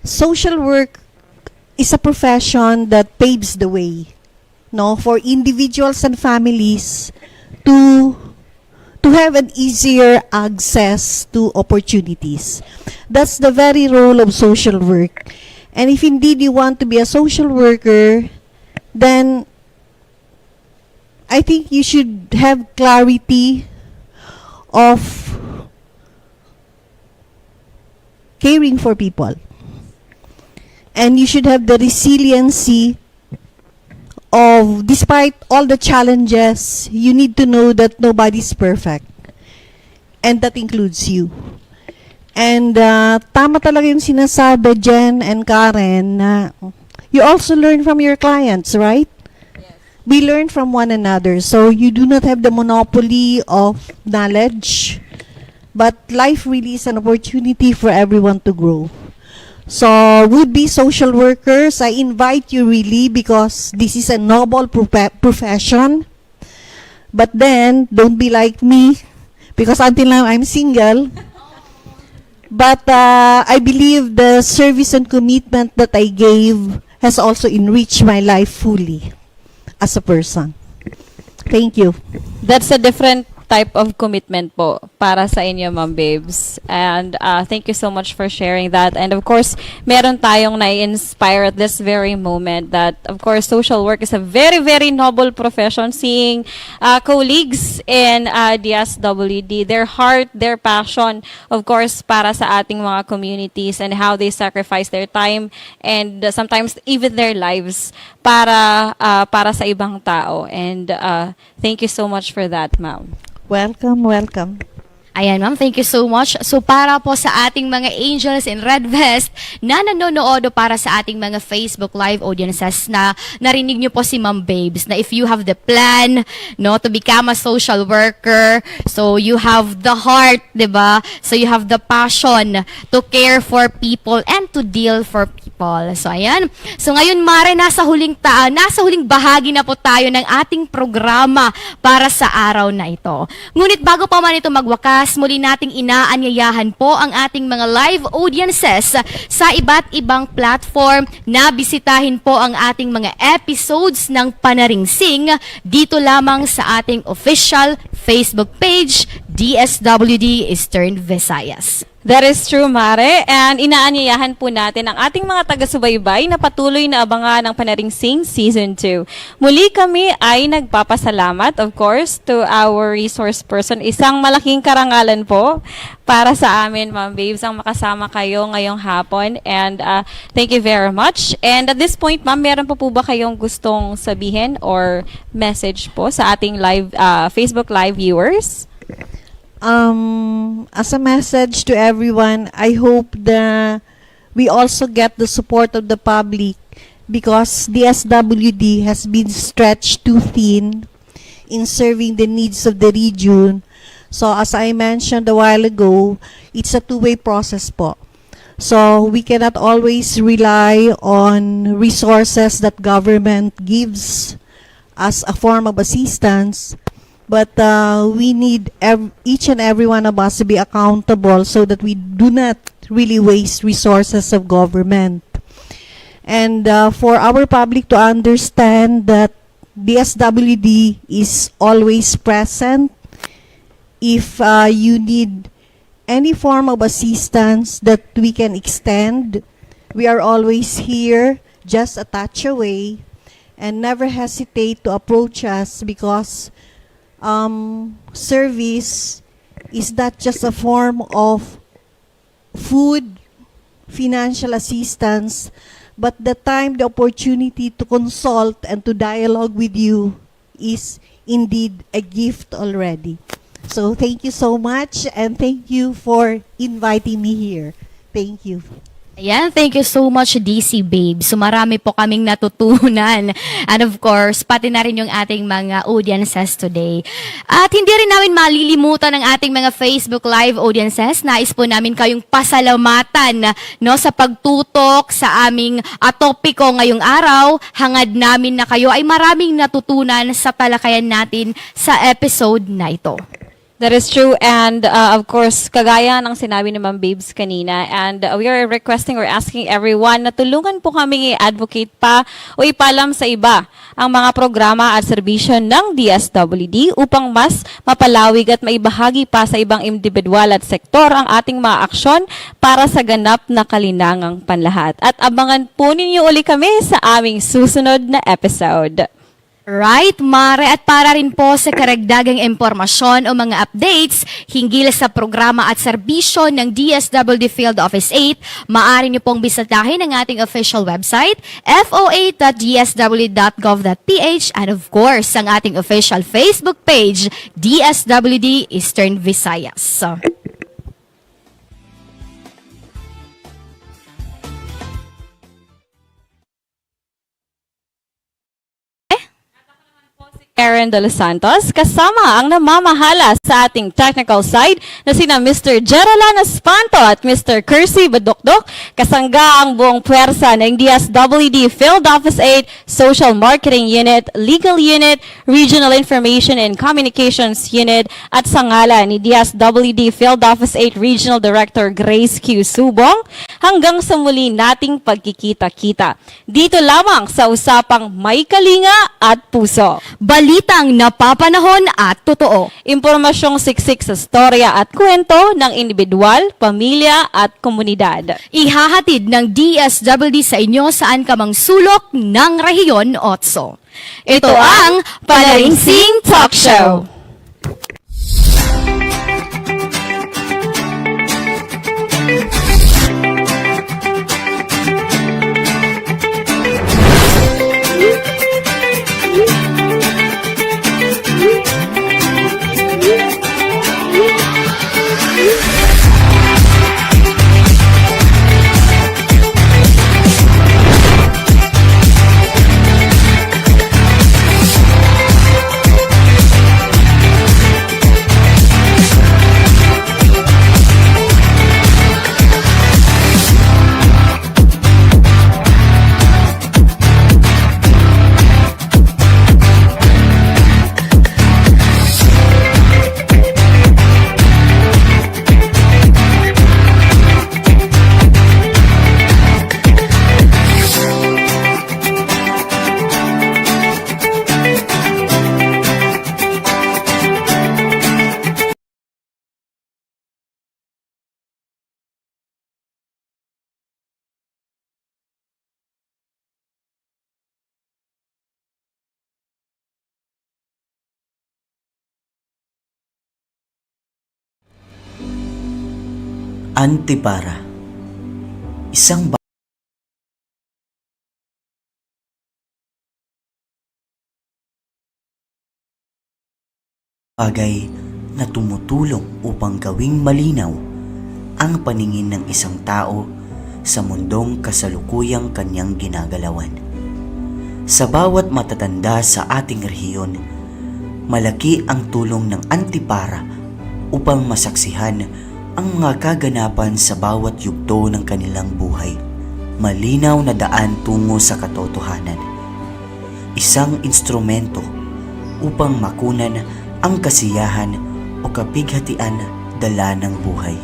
Social work is a profession that paves the way, no, for individuals and families to have an easier access to opportunities. That's the very role of social work. And if indeed you want to be a social worker, then I think you should have clarity of caring for people. And you should have the resiliency of, despite all the challenges, you need to know that nobody's perfect. And that includes you. And tama talaga yung sinasabi, Jen and Karen, na you also learn from your clients, right? Yes. We learn from one another. So you do not have the monopoly of knowledge. But life really is an opportunity for everyone to grow. So, would-be social workers, I invite you really, because this is a noble profession. But then, don't be like me, because until now I'm single. But I believe the service and commitment that I gave has also enriched my life fully as a person. Thank you. That's a different type of commitment po para sa inyo, Ma'am Babes. And thank you so much for sharing that. And of course, meron tayong na-inspire at this very moment that, of course, social work is a very, very noble profession. Seeing colleagues in DSWD, their heart, their passion, of course, para sa ating mga communities and how they sacrifice their time and sometimes even their lives para sa ibang tao. And thank you so much for that, ma'am. Welcome, welcome. Ayan, ma'am, thank you so much. So, para po sa ating mga angels in red vest na nanonood o para sa ating mga Facebook live audiences na narinig nyo po si Ma'am Babes na if you have the plan, no, to become a social worker, so you have the heart, di ba? So, you have the passion to care for people and to deal for people. So, ayan. So, ngayon, Mare, nasa huling bahagi na po tayo ng ating programa para sa araw na ito. Ngunit bago pa man ito magwakas, muli nating inaanyayahan po ang ating mga live audiences sa iba't ibang platform na bisitahin po ang ating mga episodes ng Panaringsing dito lamang sa ating official Facebook page, DSWD Eastern Visayas. That is true, Mare. And inaanyayahan po natin ang ating mga taga-subaybay na patuloy na abangan ng Panaringsing Season 2. Muli kami ay nagpapasalamat, of course, to our resource person. Isang malaking karangalan po para sa amin, Ma'am Babes, ang makasama kayo ngayong hapon. And thank you very much. And at this point, Ma'am, meron pa po ba kayong gustong sabihin or message po sa ating live Facebook Live viewers? As a message to everyone, I hope that we also get the support of the public because the DSWD has been stretched too thin in serving the needs of the region. So as I mentioned a while ago, it's a two-way process po. So we cannot always rely on resources that government gives as a form of assistance. But we need each and every one of us to be accountable so that we do not really waste resources of government. And for our public to understand that DSWD is always present if you need any form of assistance that we can extend. We are always here, just a touch away, and never hesitate to approach us because service is not just a form of food, financial assistance, but the time, the opportunity to consult and to dialogue with you is indeed a gift already. So thank you so much, and thank you for inviting me here. Thank you. Ayan, thank you so much, DC Babe. So marami po kaming natutunan. And of course, pati na rin yung ating mga audiences today. At hindi rin namin malilimutan ang ating mga Facebook Live audiences. Nais po namin kayong pasalamatan no, sa pagtutok sa aming topiko ngayong araw. Hangad namin na kayo ay maraming natutunan sa talakayan natin sa episode na ito. That is true, and of course, kagaya ng sinabi ni Ma'am Babes kanina, and we are requesting or asking everyone na tulungan po kami i-advocate pa o ipalam sa iba ang mga programa at serbisyo ng DSWD upang mas mapalawig at maibahagi pa sa ibang individual at sektor ang ating mga aksyon para sa ganap na kalinangang panlahat. At abangan po ninyo uli kami sa aming susunod na episode. Right, Mare. At para rin po sa karagdagang impormasyon o mga updates hinggil sa programa at serbisyo ng DSWD Field Office 8, maaari niyo pong bisitahin ang ating official website, fo8.dswd.gov.ph, and of course, ang ating official Facebook page, DSWD Eastern Visayas. Aaron de los Santos, kasama ang namamahala sa ating technical side na sina Mr. Jeralan Espanto at Mr. Kersey Badokdok, kasangga ang buong puwersa ng DSWD Field Office 8, Social Marketing Unit, Legal Unit, Regional Information and Communications Unit, at sa ngalan ni DSWD Field Office 8 Regional Director Grace Q. Subong, hanggang sa muli nating pagkikita-kita. Dito lamang sa usapang may kalinga at puso. Balitang napapanahon at totoo. Impormasyong siksik sa storya at kwento ng individual, pamilya at komunidad. Ihahatid ng DSWD sa inyo saan ka mang sulok ng Rehiyon 8. Ito ang Panaringsing Talk Show. Antipara, isang bagay na tumutulong upang gawing malinaw ang paningin ng isang tao sa mundong kasalukuyang kanyang ginagalawan. Sa bawat matatanda sa ating rehiyon, malaki ang tulong ng antipara upang masaksihan ang mga kaganapan sa bawat yugto ng kanilang buhay. Malinaw na daan tungo sa katotohanan. Isang instrumento upang makunan ang kasiyahan o kapighatian dala ng buhay.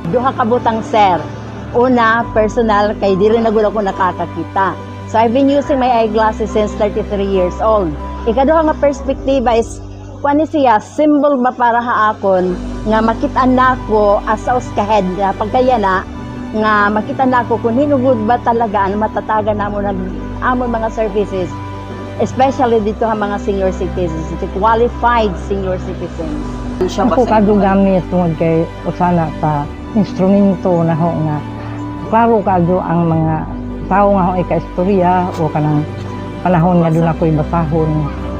duha ka butang sir. Una, personal, kay di rin nagula ko nakakakita. So I've been using my eyeglasses since 33 years old. Ikaduha nga perspektiba is, kuan siya, symbol ba para haakon, nga makita nako as a Oscar-head, nga pagkaya na, nga makita nako kung hinugod ba talaga ang matatagan namo ng amon mga services, especially dito ha mga senior citizens, qualified senior citizens. Ako kado gamit tungod kay usana sa instrumento na ho nga klaro kado ang mga tao nga ho ay kaistorya o kanang panahon nga doon ako'y basahon.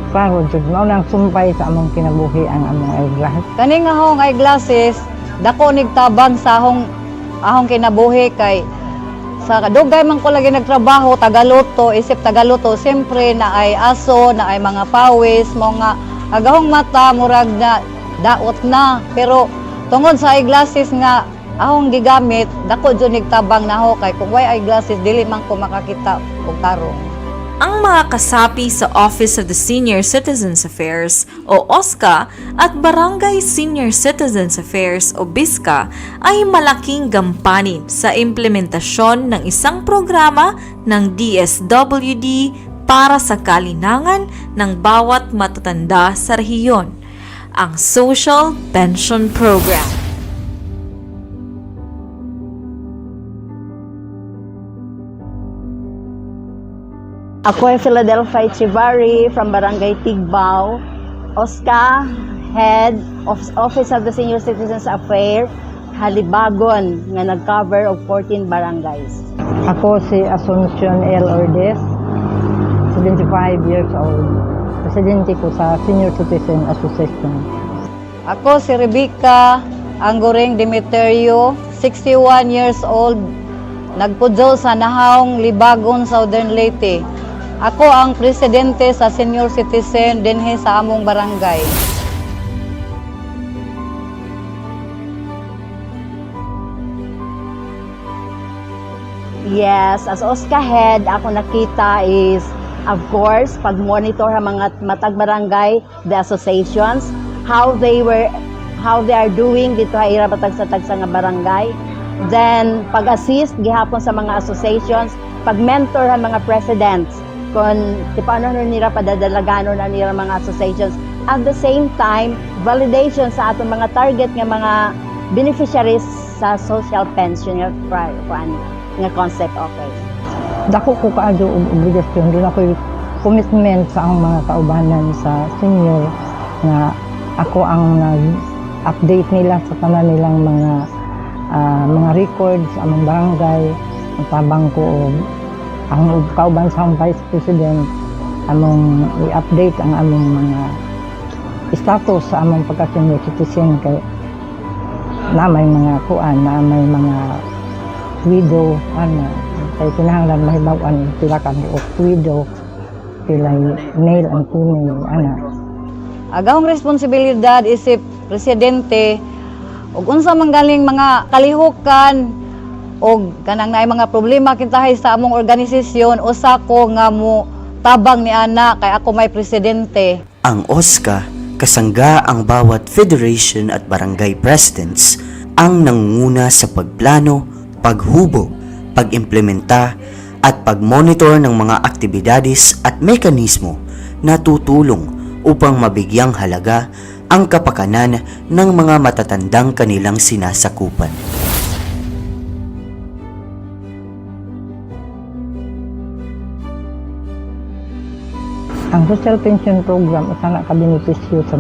Klaro jud mao nang sumpay sa among kinabuhi ang among eyeglass. Kani nga hong eyeglasses, dako nigtabang sa ahong kinabuhi kay sa dugay man ko lagi nagtrabaho tagaluto, isip tagaluto, siyempre na ay aso, na ay mga pawis, mga agahong mata murag na daot na, pero tungod sa eyeglasses nga ahong gigamit, dako jud nigtabang naho kay kung way eyeglasses dili man ko makakita og tarong. Ang mga kasapi sa Office of the Senior Citizens Affairs o OSCA at Barangay Senior Citizens Affairs o BISCA ay malaking gampanin sa implementasyon ng isang programa ng DSWD para sa kalinangan ng bawat matatanda sa rehiyon, ang Social Pension Program. Ako ay Philadelphia Chivari from Barangay Tigbao, OSCA, Head of Office of the Senior Citizens Affairs, Halibagon, nga nag-cover of 14 barangays. Ako si Asuncion L. Ordes, 75 years old. Presidente ko sa Senior Citizen Association. Ako si Rebecca Anggoring Demeterio, 61 years old, nagpudyo sa Nahaong, Libagon, Southern Leyte. Ako ang presidente sa senior citizen dinhi sa among barangay. Yes, as OSCA head, ako nakita is, of course, pag-monitor ang mga matag barangay, the associations, how they are doing dito ay irabatag sa tagsa nga barangay. Then, pag-assist gihapon sa mga associations, pag-mentor ang mga presidents, kung paano nila padadalagano na nila mga associations. At the same time, validation sa atong mga target nga mga beneficiaries sa social pension nga concept, okay. Dako ko kaado og obligasyon, doon ako'y commitment sa ang mga kaubanan sa senior nga ako ang nag-update nila sa tanan nilang mga records sa among barangay, ang tabang ko og ang kauban sa Vice President among i-update ang among mga status sa among pagka-senior citizen kay na may mga kuan, na may mga widow, kay kinahanglan mahibaw-an pila ka buok widow, pila male and female, Agahong responsibilidad isip presidente ug unsa man galing mga kalihukan o kanang naay mga problema kintahay sa among organisasyon, usa ko nga mo tabang ni ana kay ako may presidente. Ang OSCA, kasangga ang bawat federation at barangay presidents, ang nangunguna sa pagplano, paghubog, pag-implementa at pag-monitor ng mga aktibidades at mekanismo na tutulong upang mabigyang halaga ang kapakanan ng mga matatandang kanilang sinasakupan. Ang social pension program usa na ka-benepisyo sa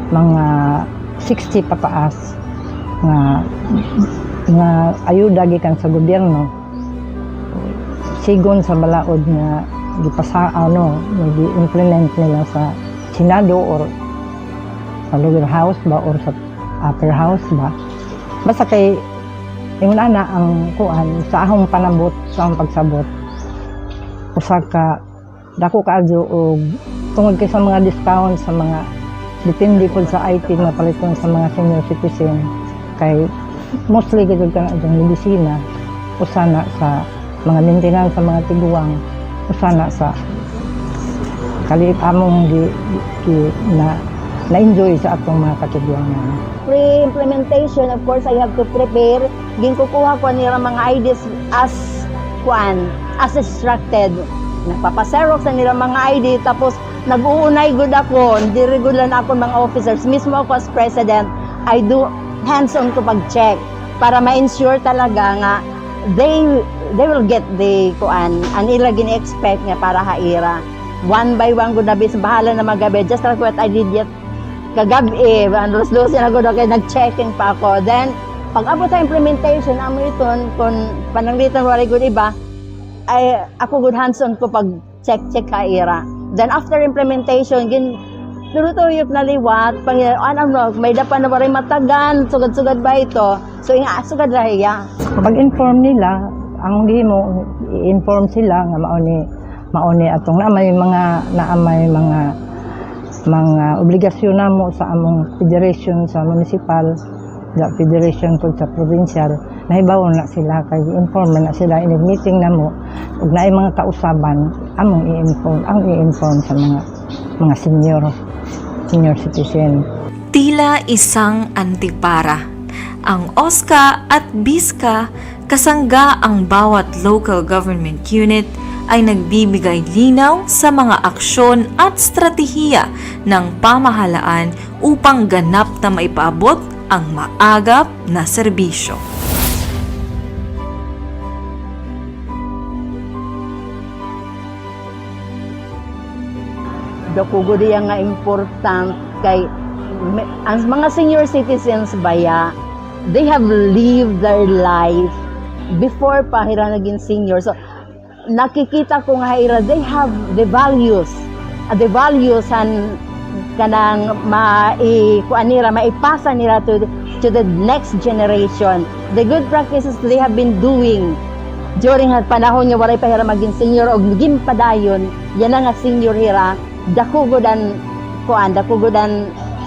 mga 60 pataas nga ayuda gikan sa gobyerno sigon sa balaod nga gi-implement nila sa Senado or sa lower house ba or sa upper house ba, basta kay ingon ana ang kuan sa ahong panabot, sa ahong pagsabot usa ka dako kaadyo og tungod kay sa mga discount sa mga depende po sa item na paliton sa mga senior citizen kay mostly gid ka na medisina usana sa mga maintenance sa mga tiguang usana sa kalit among na na-enjoy sa atong mga katiguangan. Pre-implementation, of course, I have to prepare. Ginkukuha ko nila mga IDs as instructed. Nagpapaserox na nila mga ID, tapos nag-uunay good ako, hindi good lang ako mga officers. Mismo ako as president, I do hands-on ko pag-check para ma-ensure talaga nga they will get the kuan ang ila gini-expect nga para haira. One by one good na bis, bahala na magabi, just like what I did yet kagabi, lus-lusin ako na kaya nag-checking pa ako. Then, pag abot sa implementation, amo iton, kung pananglitan wala good iba, ay ako good hands-on ko pag check haira. Then after implementation, turutuyok na liwat, may dapat na maray matagan, sugad-sugad ba ito? So, sugad rahiya. Pag-inform nila, ang di mo, i-inform sila nga mauni atong naamay mga obligasyon na mo sa among federation, sa municipal, sa federation po sa provincial, nahibaw na sila, kay i-inform na sila, in-meeting na mo, ug naay mga kausaban, among i-inform sa mga senior citizen. Tila isang antipara. Ang OSCA at BISCA, kasangga ang bawat local government unit, ay nagbibigay linaw sa mga aksyon at stratehiya ng pamahalaan upang ganap na maipaabot ang maagap na serbisyo. Dakugo diya nga important kay ang mga senior citizens baya, they have lived their life before pa hira naging senior. So nakikita ko nga hira, they have the values and kanang maipasa nila to the next generation. The good practices they have been doing during panahon nga waray pa hira maging senior og naging padayon, yan nga senior hira, dakugodan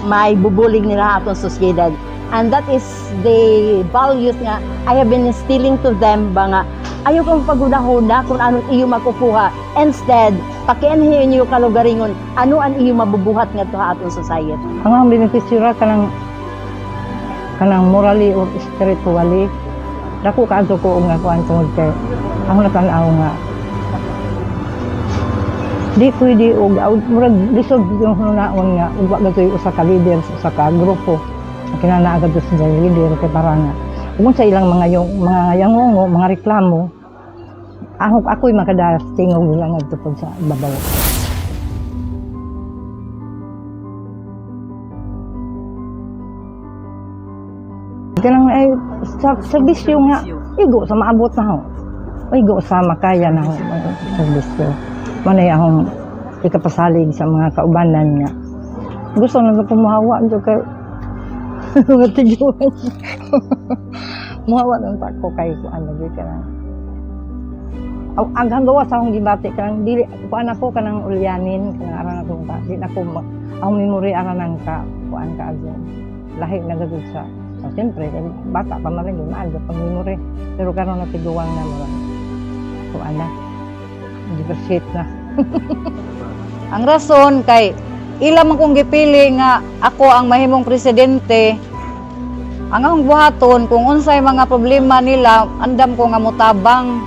may bubulig nila atong sosyedad. And that is the values nga I have been instilling to them ba nga ayaw kong pagudahuna kung ano iyo makukuha. Instead, pakianhin niyo kalugaringon ano ang iyo mabubuhat nga to atong society. Ang beneficiary kanang morally or spiritually, dako kaadto ko nga kuan tungod kay ang natanaw nga di pwede og murag lisod yung hunaon nga ug wa gatoy usa ka leader sa usa ka grupo kinanaagad sa leader kay para nga kung sa ilang mga yangongo, mga reklamo, ako'y makadalas tingog nila nga tupod sa babaw. Ganang ay sa bisyo nga, igo sa maabot na ho. Igo sa makaya na ho sa bisyo. Manay akong ikapasalig sa mga kaubanan nga. Gusto na pumuhawa do kay matijuan. Muhawa ng tako kay kuan lagi kanang. Ang gawa sa akong gibati kanang dili kuan ako kanang ulyanin kanang aran ako ta. Di nako ang memory aran ka kuan ka ago. Lahi na gagud sa siyempre bata pa man rin maaga pang memory. Pero karon na tiguwang na mo. Kuan na. Diversit na. Ang rason kay ila man kong gipili nga ako ang mahimong presidente. Ang akong buhaton kung unsay mga problema nila, andam ko nga mutabang.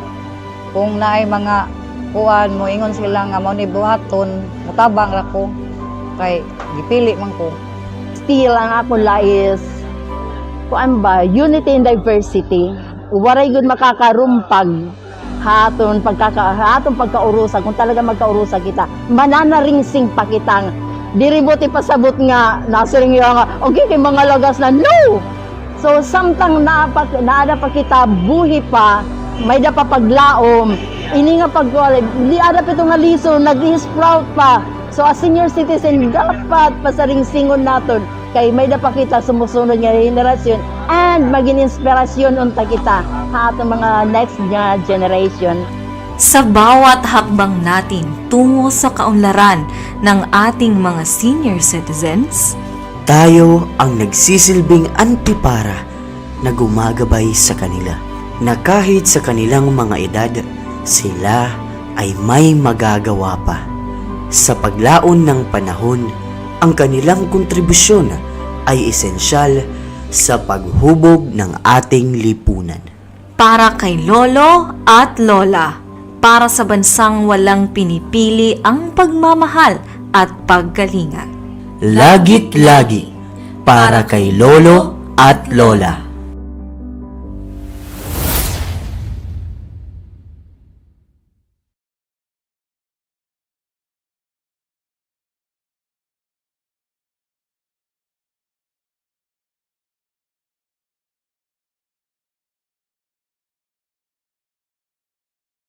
Kung naay mga kuan mo ingon sila nga mao ni buhaton, mutabang ra ko. Kay gipili man ko. Still ang ako is kuan ba, unity in diversity. Waray gud makakarumpag haton pagkaurusa kung talaga magkaurusa kita. Mananaringsing pa kitang diributi pasabot nga nasiring nga okay kay mga lagas na no. So samtang naada pa kita buhi pa, may da pa paglaom. Ini nga di ada pa ito nga liso, nag-sprout pa. So as senior citizen dapat pasaringsingon naton kay may da pa kita sumusunod nga henerasyon and maging inspirasyon unta kita sa atong mga next generation. Sa bawat hakbang natin tungo sa kaunlaran ng ating mga senior citizens, tayo ang nagsisilbing antipara na gumagabay sa kanila, na kahit sa kanilang mga edad, sila ay may magagawa pa. Sa paglaon ng panahon, Ang kanilang kontribusyon ay esensyal sa paghubog ng ating lipunan. Para kay Lolo at Lola, para sa bansang walang pinipili ang pagmamahal at paggalinga. Lagit lagi para kay Lolo at Lola.